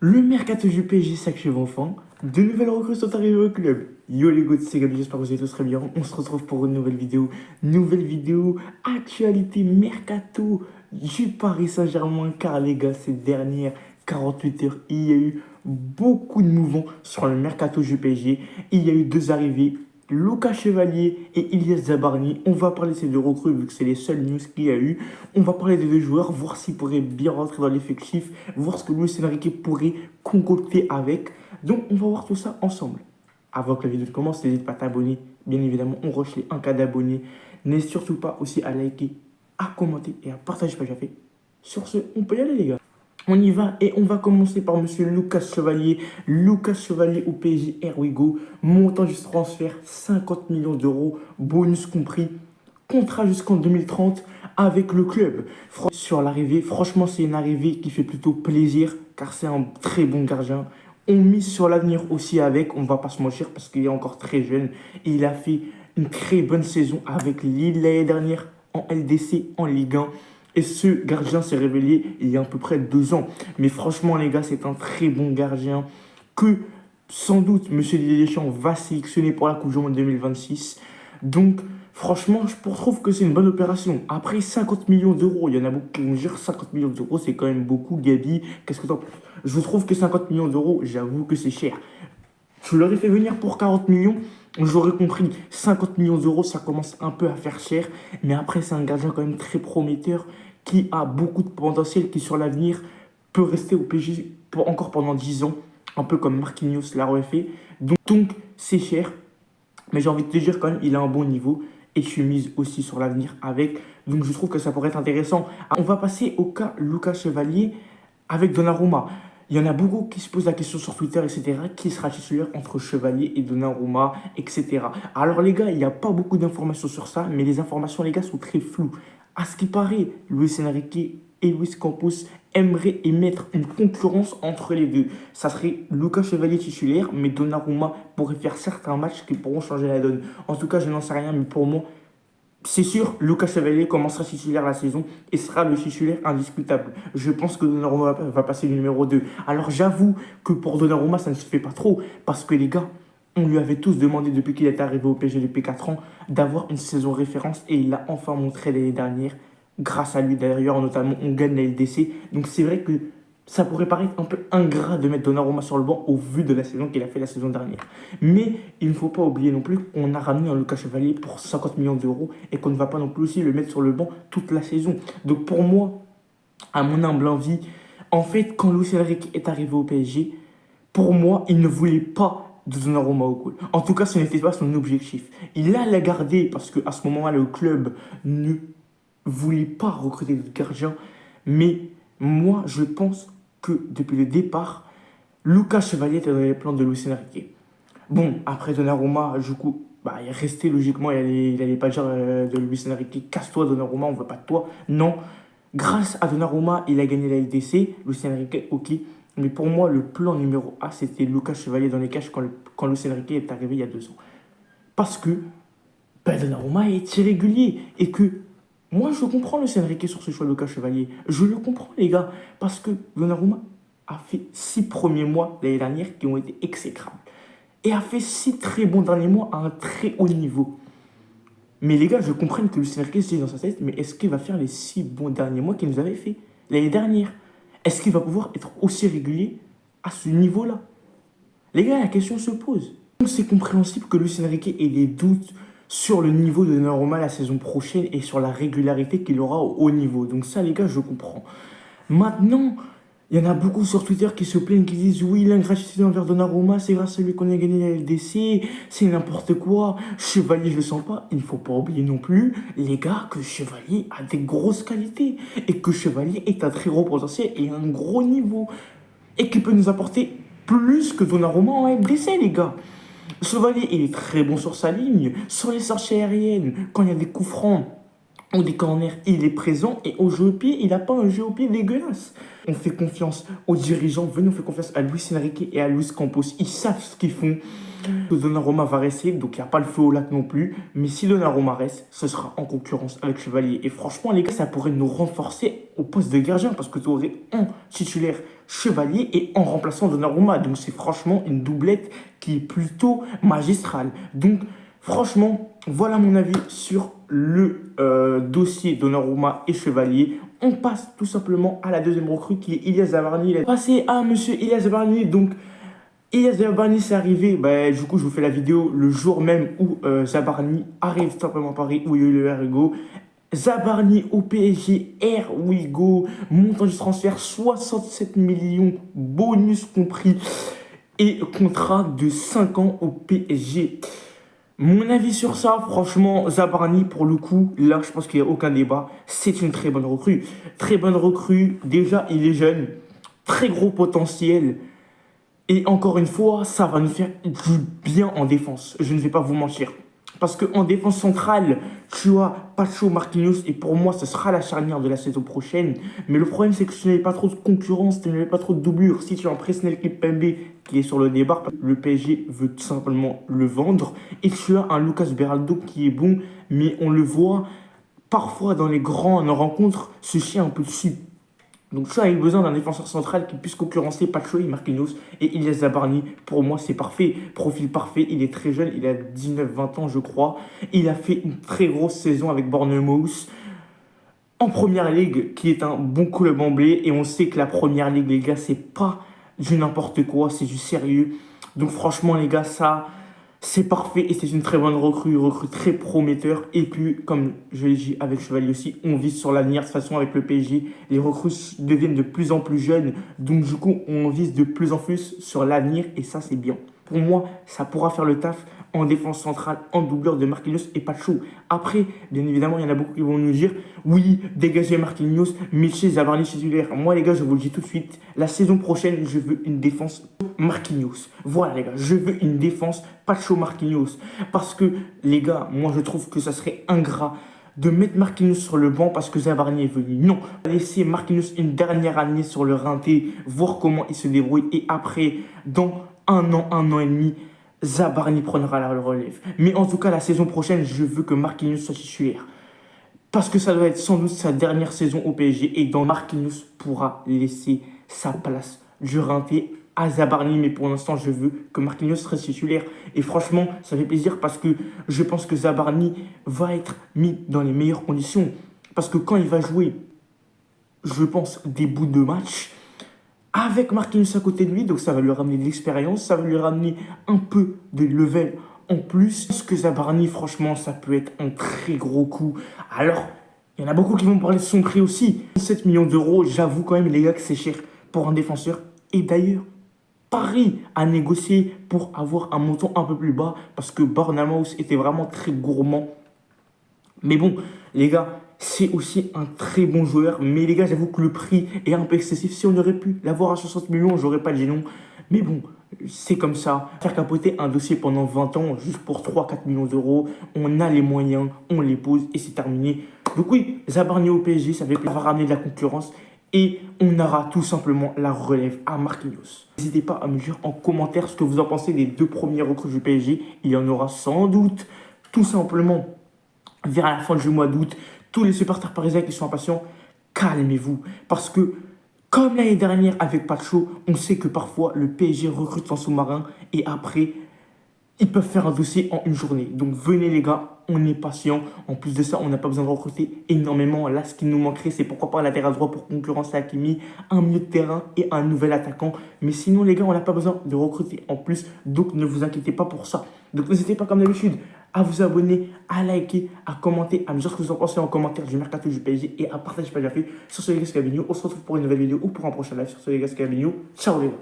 Le mercato du PSG s'achève enfin. De nouvelles recrues sont arrivées au club. Yo les gars, c'est Gabi, j'espère que vous allez tous très bien. On se retrouve pour une nouvelle vidéo. Nouvelle vidéo, actualité mercato du Paris Saint-Germain. Car les gars, ces dernières 48 heures, il y a eu beaucoup de mouvements sur le mercato du PSG. Il y a eu deux arrivées. Lucas Chevalier et Ilyes Zabarni. On va parler de ces deux recrues vu que c'est les seules news qu'il y a eu. On va parler des deux joueurs, voir s'ils pourraient bien rentrer dans l'effectif, voir ce que Luis Enrique pourrait concocter avec. Donc on va voir tout ça ensemble. Avant que la vidéo commence, n'hésite pas à t'abonner. Bien évidemment, on rush les 1K d'abonnés. N'hésite surtout pas aussi à liker, à commenter et à partager ce que j'ai fait. Sur ce, on peut y aller les gars. On y va et on va commencer par monsieur Lucas Chevalier. Lucas Chevalier au PSG, here we go. Montant du transfert, 50 millions d'euros, bonus compris. Contrat jusqu'en 2030 avec le club. Sur l'arrivée, franchement, c'est une arrivée qui fait plutôt plaisir car c'est un très bon gardien. On mise sur l'avenir aussi avec, on ne va pas se mentir parce qu'il est encore très jeune. Et il a fait une très bonne saison avec Lille l'année dernière en LDC, en Ligue 1. Et ce gardien s'est révélé il y a à peu près 2 ans. Mais franchement, les gars, c'est un très bon gardien que sans doute M. Didier Deschamps va sélectionner pour la Coupe du Monde 2026. Donc, franchement, je trouve que c'est une bonne opération. Après 50 millions d'euros, il y en a beaucoup qui vont dire 50 millions d'euros, c'est quand même beaucoup. Gabi, qu'est-ce que t'en penses? Je trouve que 50 millions d'euros, j'avoue que c'est cher. Je l'aurais fait venir pour 40 millions, j'aurais compris. 50 millions d'euros, ça commence un peu à faire cher. Mais après, c'est un gardien quand même très prometteur qui a beaucoup de potentiel, qui sur l'avenir peut rester au PSG encore pendant 10 ans. Un peu comme Marquinhos l'a refait. Donc c'est cher. Mais j'ai envie de te dire quand même, il a un bon niveau. Et je suis mise aussi sur l'avenir avec. Donc je trouve que ça pourrait être intéressant. On va passer au cas Lucas Chevalier avec Donnarumma. Il y en a beaucoup qui se posent la question sur Twitter, etc. Qui sera titulaire entre Chevalier et Donnarumma, etc. Alors les gars, il n'y a pas beaucoup d'informations sur ça, mais les informations, les gars, sont très floues. À ce qui paraît, Luis Enrique et Luis Campos aimeraient émettre une concurrence entre les deux. Ça serait Lucas Chevalier titulaire, mais Donnarumma pourrait faire certains matchs qui pourront changer la donne. En tout cas, je n'en sais rien, mais pour moi, c'est sûr, Lucas Chevalier commencera titulaire la saison et sera le titulaire indiscutable. Je pense que Donnarumma va passer le numéro 2. Alors j'avoue que pour Donnarumma, ça ne se fait pas trop. Parce que les gars, on lui avait tous demandé depuis qu'il est arrivé au PSG depuis 4 ans d'avoir une saison référence. Et il l'a enfin montré l'année dernière. Grâce à lui d'ailleurs, notamment, on gagne la LDC. Donc c'est vrai que ça pourrait paraître un peu ingrat de mettre Donnarumma sur le banc au vu de la saison qu'il a fait la saison dernière. Mais il ne faut pas oublier non plus qu'on a ramené un Lucas Chevalier pour 50 millions d'euros et qu'on ne va pas non plus aussi le mettre sur le banc toute la saison. Donc pour moi, à mon humble envie, en fait, quand Luis Enrique est arrivé au PSG, pour moi, il ne voulait pas de Donnarumma au goal. En tout cas, ce n'était pas son objectif. Il allait garder parce qu'à ce moment-là, le club ne voulait pas recruter de gardien. Mais moi, je pense que depuis le départ, Lucas Chevalier était dans les plans de Luis Enrique. Bon, après Donnarumma, du coup, il est resté logiquement, il allait pas dire de Luis Enrique, casse-toi Donnarumma, on veut pas de toi. Non, grâce à Donnarumma, il a gagné la LDC, Luis Enrique, ok. Mais pour moi, le plan numéro A, c'était Lucas Chevalier dans les cages quand Luis Enrique est arrivé il y a 2 ans. Parce que Donnarumma est irrégulier et que moi, je comprends Luis Enrique sur ce choix de Lucas Chevalier. Je le comprends, les gars, parce que Donnarumma a fait 6 premiers mois l'année dernière qui ont été exécrables et a fait 6 très bons derniers mois à un très haut niveau. Mais les gars, je comprends que Luis Enrique se dit dans sa tête, mais est-ce qu'il va faire les 6 bons derniers mois qu'il nous avait fait l'année dernière? Est-ce qu'il va pouvoir être aussi régulier à ce niveau-là? Les gars, la question se pose. Donc c'est compréhensible que Luis Enrique ait des doutes sur le niveau de Donnarumma la saison prochaine et sur la régularité qu'il aura au haut niveau. Donc ça, les gars, je comprends. Maintenant, il y en a beaucoup sur Twitter qui se plaignent, qui disent oui, l'ingratitude envers Donnarumma, c'est grâce à lui qu'on a gagné la LDC, c'est n'importe quoi. Chevalier, je le sens pas. Il ne faut pas oublier non plus, les gars, que Chevalier a des grosses qualités et que Chevalier est un très gros potentiel et un gros niveau et qui peut nous apporter plus que Donnarumma en LDC, les gars. Chevalier, il est très bon sur sa ligne, sur les sorties aériennes, quand il y a des coups francs ou des corners, il est présent et au jeu au pied, il n'a pas un jeu au pied dégueulasse. On fait confiance aux dirigeants, venez, on fait confiance à Luis Enrique et à Luis Campos. Ils savent ce qu'ils font. Que Donnarumma va rester, donc il n'y a pas le feu au lac non plus. Mais si Donnarumma reste, ce sera en concurrence avec Chevalier. Et franchement, les gars, ça pourrait nous renforcer au poste de gardien parce que tu aurais un titulaire Chevalier et en remplaçant Donnarumma. Donc c'est franchement une doublette qui est plutôt magistrale. Donc franchement, voilà mon avis sur le dossier Donnarumma et Chevalier. On passe tout simplement à la deuxième recrue qui est Ilias Zabarni. Passé à monsieur Ilias Zabarni. Donc Ilias Zabarni, c'est arrivé, du coup je vous fais la vidéo le jour même où Zabarni arrive tout simplement à Paris, où il y a eu le Ergo. Zabarni au PSG, here we go, montant du transfert 67 millions, bonus compris, et contrat de 5 ans au PSG. Mon avis sur ça, franchement, Zabarni, pour le coup, là, je pense qu'il n'y a aucun débat, c'est une très bonne recrue. Très bonne recrue, déjà, il est jeune, très gros potentiel. Et encore une fois, ça va nous faire du bien en défense. Je ne vais pas vous mentir. Parce qu'en défense centrale, tu as Pacho, Marquinhos, et pour moi, ce sera la charnière de la saison prochaine. Mais le problème, c'est que tu n'avais pas trop de concurrence, tu n'avais pas trop de doublure. Si tu as un Presnel Kimpembe qui est sur le départ, le PSG veut tout simplement le vendre. Et tu as un Lucas Beraldo qui est bon, mais on le voit parfois dans les grandes rencontres se chier un peu dessus. Donc tu as eu besoin d'un défenseur central qui puisse concurrencer Pacho et Marquinhos. Et Ilias Zabarni, pour moi, c'est parfait. Profil parfait, il est très jeune, il a 19-20 ans, je crois. Il a fait une très grosse saison avec Bournemouth en Première Ligue, qui est un bon club anglais. Et on sait que la Première Ligue, les gars, c'est pas du n'importe quoi, c'est du sérieux. Donc franchement, les gars, ça, c'est parfait et c'est une très bonne recrue très prometteur. Et puis, comme je l'ai dit avec Chevalier aussi, on vise sur l'avenir. De toute façon, avec le PSG, les recrues deviennent de plus en plus jeunes. Donc, du coup, on vise de plus en plus sur l'avenir et ça, c'est bien. Pour moi, ça pourra faire le taf en défense centrale, en doubleur de Marquinhos et Pacho. Après, bien évidemment, il y en a beaucoup qui vont nous dire oui, dégagez Marquinhos, Miché, Zabarni titulaire. Moi, les gars, je vous le dis tout de suite, la saison prochaine, je veux une défense Marquinhos. Voilà, les gars, je veux une défense Pacho Marquinhos. Parce que, les gars, moi, je trouve que ça serait ingrat de mettre Marquinhos sur le banc parce que Zabarni est venu. Non, laisser Marquinhos une dernière année sur le rinté, voir comment il se débrouille et après, dans un an et demi, Zabarni prendra la relève. Mais en tout cas, la saison prochaine, je veux que Marquinhos soit titulaire. Parce que ça doit être sans doute sa dernière saison au PSG et dans Marquinhos pourra laisser sa place du rinté à Zabarni. Mais pour l'instant, je veux que Marquinhos reste titulaire. Et franchement, ça fait plaisir parce que je pense que Zabarni va être mis dans les meilleures conditions. Parce que quand il va jouer, je pense, des bouts de match, avec Marquinhos à côté de lui, donc ça va lui ramener de l'expérience, ça va lui ramener un peu de level en plus. Parce que Zabarni, franchement, ça peut être un très gros coup. Alors, il y en a beaucoup qui vont parler de son prix aussi. 7 millions d'euros, j'avoue quand même, les gars, que c'est cher pour un défenseur. Et d'ailleurs, Paris a négocié pour avoir un montant un peu plus bas parce que Bournemouth était vraiment très gourmand. Mais bon, les gars, c'est aussi un très bon joueur. Mais les gars, j'avoue que le prix est un peu excessif. Si on aurait pu l'avoir à 60 millions, j'aurais pas dit non. Mais bon, c'est comme ça. Faire capoter un dossier pendant 20 ans, juste pour 3-4 millions d'euros, on a les moyens, on les pose et c'est terminé. Donc oui, Zabarni au PSG, ça va ramener de la concurrence. Et on aura tout simplement la relève à Marquinhos. N'hésitez pas à me dire en commentaire ce que vous en pensez des deux premiers recrues du PSG. Il y en aura sans doute, tout simplement, vers la fin du mois d'août. Tous les supporters parisiens qui sont impatients, calmez-vous. Parce que, comme l'année dernière avec Pacho, on sait que parfois le PSG recrute en sous-marin et après, ils peuvent faire un dossier en une journée. Donc venez les gars, on est patient. En plus de ça, on n'a pas besoin de recruter énormément. Là, ce qui nous manquerait, c'est pourquoi pas un latéral droit pour concurrencer Hakimi, un milieu de terrain et un nouvel attaquant. Mais sinon les gars, on n'a pas besoin de recruter en plus. Donc ne vous inquiétez pas pour ça. Donc n'hésitez pas comme d'habitude à vous abonner, à liker, à commenter, à me dire ce que vous en pensez en commentaire du mercato du PSG et à partager pas déjà fait. Sur ce les gars, c'est Gabigno. On se retrouve pour une nouvelle vidéo ou pour un prochain live. Sur ce les gars, c'est Gabigno. Ciao les gars.